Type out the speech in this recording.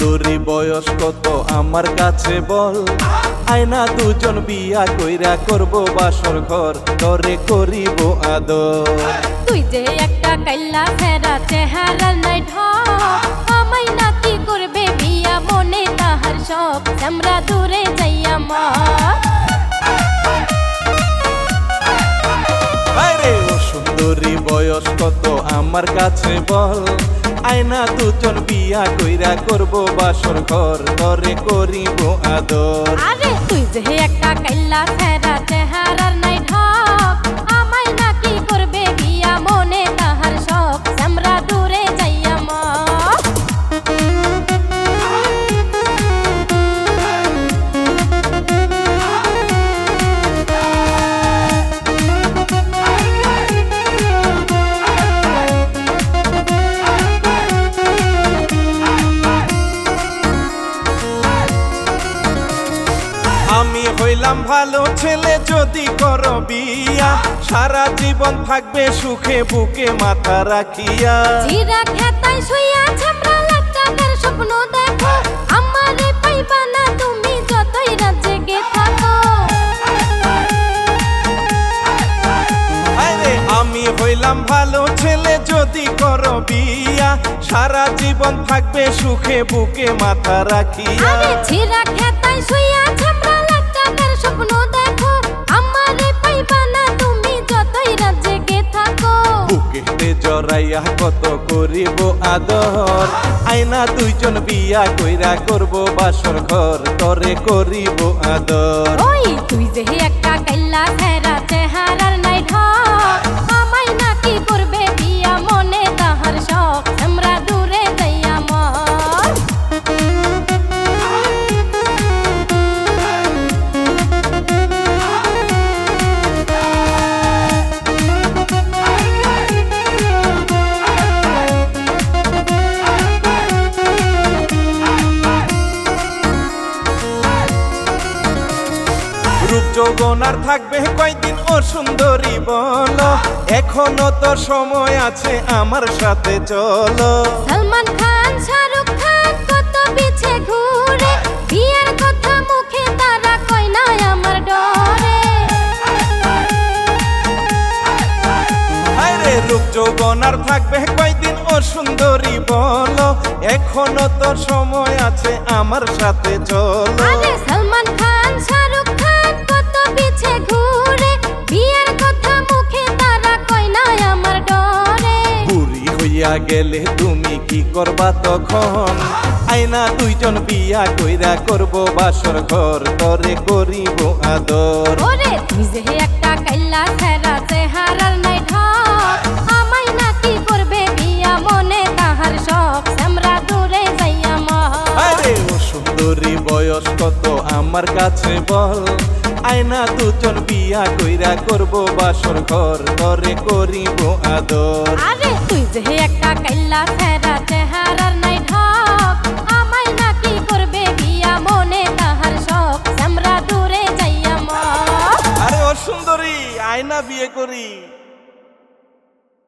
সুন্দরী বয়স কত আমার কাছে বল, আয়না দুজন বিয়া কইরা করব বাসর ঘর, তরে করিব আদর। তুই যে একটা কাইল্লা ফেরা চেহারা নাই ঢক, আমায় নাকি করবে বিয়া মনে তাহার শখ, আমরা দূরে যাইয়া মা। আরে ও সুন্দরী বয়স কত আমার কাছে বল, আয়না দুজন বিয়া কইরা করব বাসর ঘর, তরে করিব আদর। আরে তুই যে একটা কাইল্লা ফেরা চেহারার নাই ঢক, আমায় নাকি করবে বিয়া মনে তাহার শখ, আমরা দূরে যাইয়া মা। আমি হইলাম ভালো ছেলে যদি করো বিয়া, সারা জীবন থাকবে সুখে বুকে মাথা রাখিয়া। জিরা খেতায় শুইয়া ছামরা লাখ টাকার স্বপ্ন দেখো, আমারে পাইবা না তুমি যতই রাত জেগে থাকো। আরে আমি হইলাম ভালো ছেলে যদি করো বিয়া, সারা জীবন থাকবে সুখে বুকে মাথা রাখিয়া। আরে জিরা খেতায় শুইয়া ছামরা লাখ টাকার স্বপ্ন দেখো, আমারে পাইবা না তুমি যতই রাত জেগে থাকো। বুকেতে জড়াইয়া কত করিব আদর, আয়না দুইজন বিয়া কইরা করব বাসর ঘর, তরে করিব আদর। ওই তুই যে একটা কাইল্লা ফেরা চেহারার নাই ঢক, আমায় নাকি করবে বিয়া মনে তাহার শখ, আমরা দূরে যাইয়া মর। রূপ যৌবন আর থাকবে কয়দিন ও সুন্দরী বলো, এখনো তো সময় আছে আমার সাথে চলো। সালমান খান শাহরুখ খান কত পিছে ঘুরে, বিয়ের কথা মুখে তারা কয় না আমার ডরে। আরে রূপ যৌবন আর থাকবে কয়দিন ও সুন্দরী বলো, এখনো তো সময় আছে আমার সাথে চলো। আরে সালমান খান শাহরুখ খান কত পিছে ঘুরে, বিয়ের কথা মুখে তারা কয় না আমার ডরে। বুড়ি হইয়া গেলে তুমি কি করবা তখন, আয়না দুইজন বিয়া কইরা করব বাসর ঘর, তরে করিব আদর। ওরে তুই যে একটা কাইল্লা ফেরা চেহারার নাই ঢক, আমায় নাকি করবে বিয়া মনে তাহার শখ, আমরা দূরে যাইয়া মর। আরে ও সুন্দরী বয়স কত আমার কাছে বল, আয়না দুজন বিয়া কইরা করব বাসর ঘর, তরে করিব আদর। আরে তুই যে একটা কাইল্লা ফেরা চেহারার নাই ঢক, আমায় নাকি করবে বিয়া মনে তাহার শখ, আমরা দূরে যাইয়া মর। আরে ও সুন্দরী আয়না বিয়ে করি।